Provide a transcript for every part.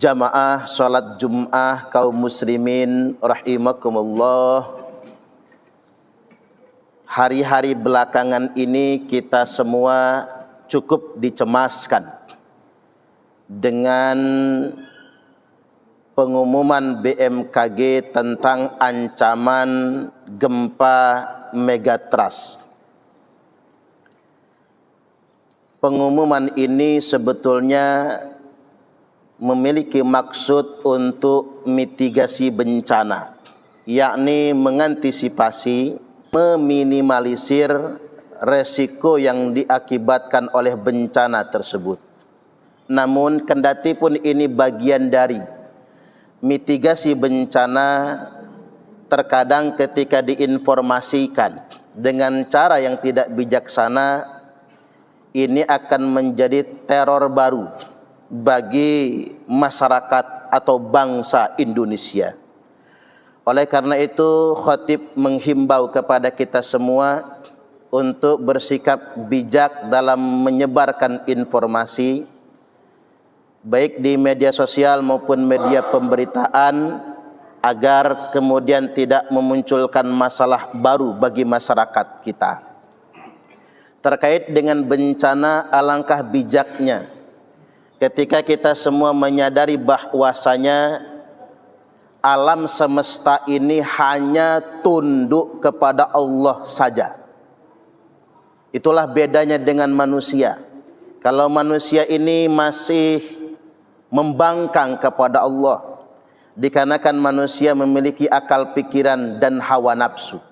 Jamaah salat Jum'ah kaum muslimin rahimakumullah. Hari-hari belakangan ini kita semua cukup dicemaskan dengan pengumuman BMKG tentang ancaman gempa megatrust. Pengumuman ini sebetulnya memiliki maksud untuk mitigasi bencana, yakni mengantisipasi, meminimalisir resiko yang diakibatkan oleh bencana tersebut. Namun kendati pun ini bagian dari mitigasi bencana, terkadang ketika diinformasikan dengan cara yang tidak bijaksana, ini akan menjadi teror baru bagi masyarakat atau bangsa Indonesia. Oleh karena itu, khatib menghimbau kepada kita semua untuk bersikap bijak dalam menyebarkan informasi, baik di media sosial maupun media pemberitaan, agar kemudian tidak memunculkan masalah baru bagi masyarakat kita. Terkait dengan bencana, alangkah bijaknya ketika kita semua menyadari bahwasanya alam semesta ini hanya tunduk kepada Allah saja. Itulah bedanya dengan manusia. Kalau manusia ini masih membangkang kepada Allah, dikarenakan manusia memiliki akal pikiran dan hawa nafsu.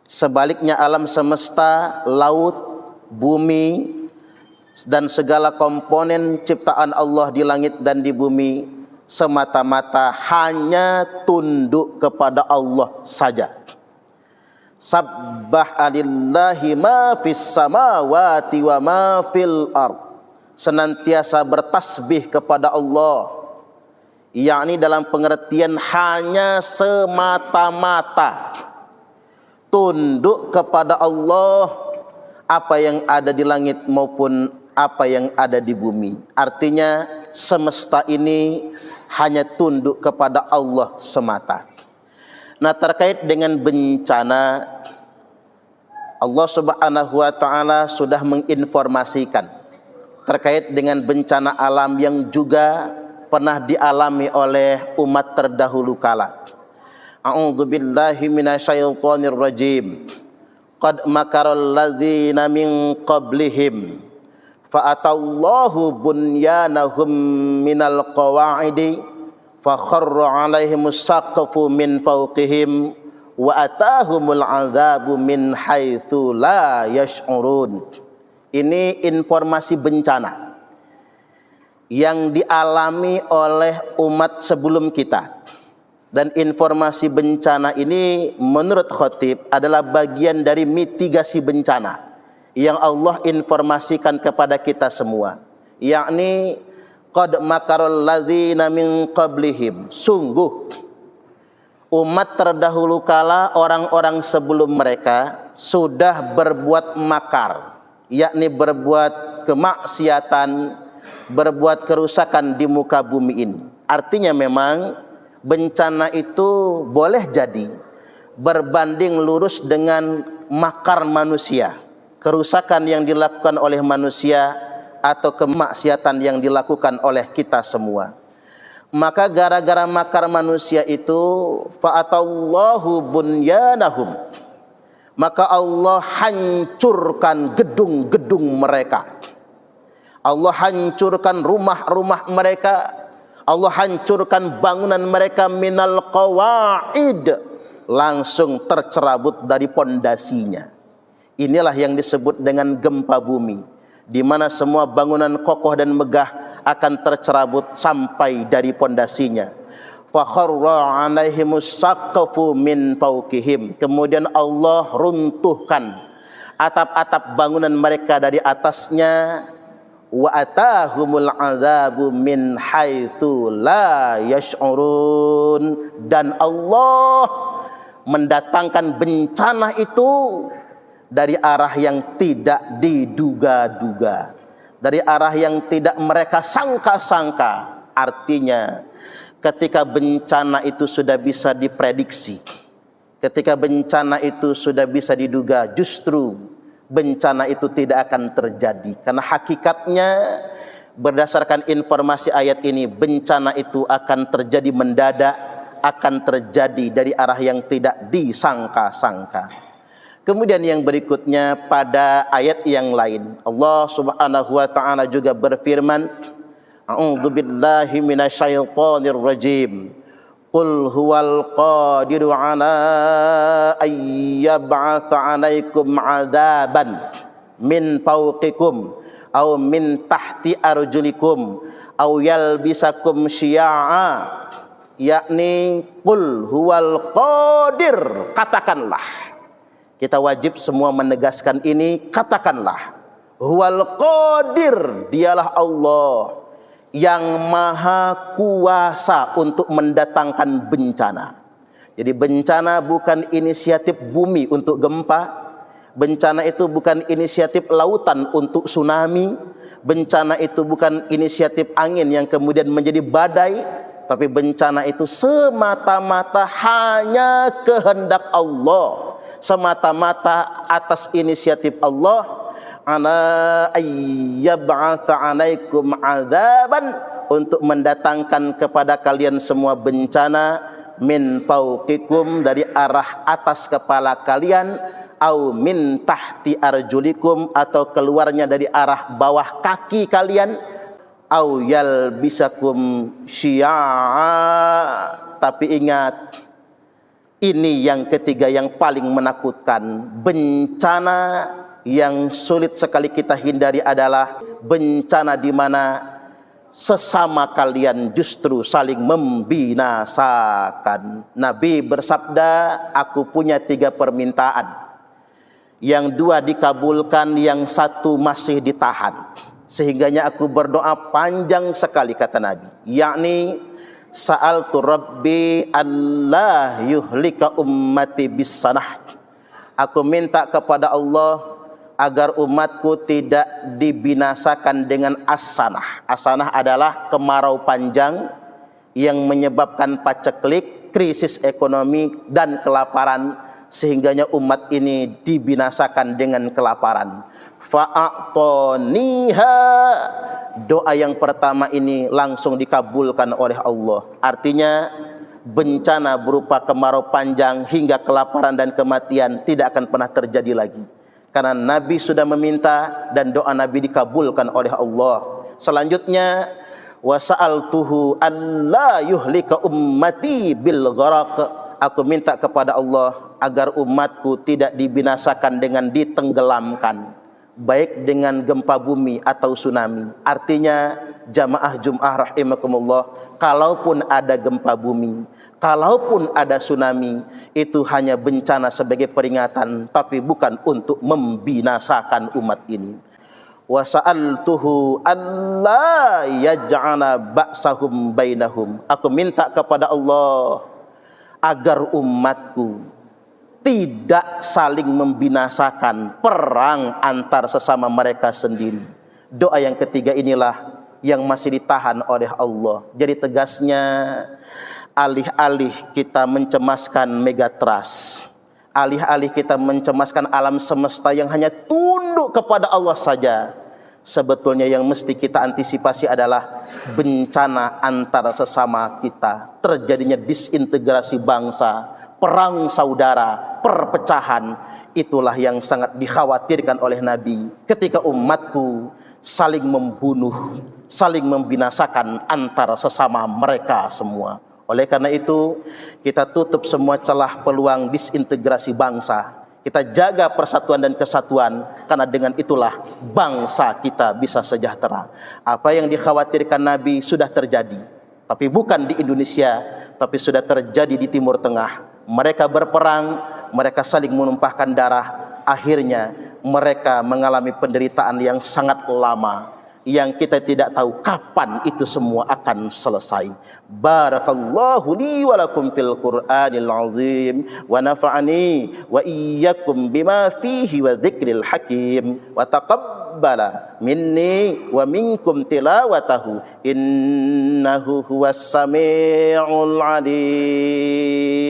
Sebaliknya alam semesta, laut, bumi, dan segala komponen ciptaan Allah di langit dan di bumi semata-mata hanya tunduk kepada Allah saja. Sabbaha lillahi ma fis samawati wa ma fil ard. Senantiasa bertasbih kepada Allah, yakni dalam pengertian hanya semata-mata tunduk kepada Allah, apa yang ada di langit maupun apa yang ada di bumi. Artinya semesta ini hanya tunduk kepada Allah semata. Nah, terkait dengan bencana, Allah Subhanahu wa taala sudah menginformasikan terkait dengan bencana alam yang juga pernah dialami oleh umat terdahulu kala. A'udzubillahi minasyaitonir rajim. Qad makaral ladzina min qablihim fa'atallahu bunyanahum minal qawa'idi fakharra 'alaihimus saqfu min fawqihim wa atahumul 'adzabu min haitsu la yash'urun. Ini informasi bencana yang dialami oleh umat sebelum kita. Dan informasi bencana ini menurut khatib adalah bagian dari mitigasi bencana yang Allah informasikan kepada kita semua, yakni qad makaral ladzina min qablihim. Sungguh umat terdahulu kala, orang-orang sebelum mereka sudah berbuat makar, yakni berbuat kemaksiatan, berbuat kerusakan di muka bumi ini. Artinya memang bencana itu boleh jadi berbanding lurus dengan makar manusia, kerusakan yang dilakukan oleh manusia atau kemaksiatan yang dilakukan oleh kita semua. Maka gara-gara makar manusia itu, fa'atallahu bunyanahum, maka Allah hancurkan gedung-gedung mereka, Allah hancurkan rumah-rumah mereka, Allah hancurkan bangunan mereka minal qawaid, langsung tercerabut dari pondasinya. Inilah yang disebut dengan gempa bumi, di mana semua bangunan kokoh dan megah akan tercerabut sampai dari pondasinya. Fakharra 'alaihimus saqfu min fawqihim. Kemudian Allah runtuhkan atap-atap bangunan mereka dari atasnya. Wa atahumul 'adzabu min haitsu la yash'urun. Dan Allah mendatangkan bencana itu dari arah yang tidak diduga-duga, dari arah yang tidak mereka sangka-sangka. Artinya ketika bencana itu sudah bisa diprediksi, ketika bencana itu sudah bisa diduga, justru bencana itu tidak akan terjadi. Karena hakikatnya berdasarkan informasi ayat ini, bencana itu akan terjadi mendadak, akan terjadi dari arah yang tidak disangka-sangka. Kemudian yang berikutnya pada ayat yang lain, Allah Subhanahu wa taala juga berfirman, A'udzu billahi minasyaitonir rajim. Qul huwal qadiru ala ayyab'atsa 'alaikum 'adzaban min fawqikum aw min tahti arjulikum aw yalbisakum syi'a. Yakni qul huwal qadir, katakanlah. Kita wajib semua menegaskan ini, katakanlah. Huwal qadir, dialah Allah yang maha kuasa untuk mendatangkan bencana. Jadi bencana bukan inisiatif bumi untuk gempa, bencana itu bukan inisiatif lautan untuk tsunami, bencana itu bukan inisiatif angin yang kemudian menjadi badai, tapi bencana itu semata-mata hanya kehendak Allah, semata-mata atas inisiatif Allah. Ala ayyab'atsa 'alaikum 'adzaban, untuk mendatangkan kepada kalian semua bencana, min fauqikum, dari arah atas kepala kalian, au min tahti arjulikum, atau keluarnya dari arah bawah kaki kalian, au yalbisakum syi'a. Tapi ingat, ini yang ketiga yang paling menakutkan. Bencana yang sulit sekali kita hindari adalah bencana di mana sesama kalian justru saling membinasakan. Nabi bersabda, aku punya 3 permintaan. Yang 2 dikabulkan, yang 1 masih ditahan. Sehingganya aku berdoa panjang sekali, kata Nabi. Yakni, sa'altu Rabbi Allah yuhlika ummati bisanah. Aku minta kepada Allah agar umatku tidak dibinasakan dengan as-sanah. As-sanah adalah kemarau panjang yang menyebabkan paceklik, krisis ekonomi, dan kelaparan, sehingganya umat ini dibinasakan dengan kelaparan. Fa'atoniha, doa yang pertama ini langsung dikabulkan oleh Allah. Artinya bencana berupa kemarau panjang hingga kelaparan dan kematian tidak akan pernah terjadi lagi, karena Nabi sudah meminta dan doa Nabi dikabulkan oleh Allah. Selanjutnya, wasa'altuhu alla yuhlika ummati bil gharaq. Aku minta kepada Allah agar umatku tidak dibinasakan dengan ditenggelamkan, baik dengan gempa bumi atau tsunami. Artinya, jamaah Jum'ah rahimakumullah, kalaupun ada gempa bumi, kalaupun ada tsunami, itu hanya bencana sebagai peringatan, tapi bukan untuk membinasakan umat ini. Wa sa'altuhu alla yaj'ala ba'sahum bainahum. Aku minta kepada Allah agar umatku tidak saling membinasakan, perang antar sesama mereka sendiri. Doa yang ketiga inilah yang masih ditahan oleh Allah. Jadi tegasnya, alih-alih kita mencemaskan megatrust, alih-alih kita mencemaskan alam semesta yang hanya tunduk kepada Allah saja, sebetulnya yang mesti kita antisipasi adalah bencana antara sesama kita, terjadinya disintegrasi bangsa, perang saudara, perpecahan. Itulah yang sangat dikhawatirkan oleh Nabi ketika umatku saling membunuh, saling membinasakan antara sesama mereka semua. Oleh karena itu, kita tutup semua celah peluang disintegrasi bangsa. Kita jaga persatuan dan kesatuan, karena dengan itulah bangsa kita bisa sejahtera. Apa yang dikhawatirkan Nabi sudah terjadi, tapi bukan di Indonesia, tapi sudah terjadi di Timur Tengah. Mereka berperang, mereka saling menumpahkan darah, akhirnya mereka mengalami penderitaan yang sangat lama, yang kita tidak tahu kapan itu semua akan selesai. Barakallahu li wa lakum fil Qur'anil azim, wa nafa'ani wa iyyakum bima fihi wa dzikril hakim, wa taqabbal taqabbala minni wa minkum tilawatahu innahu huwas samiul alim.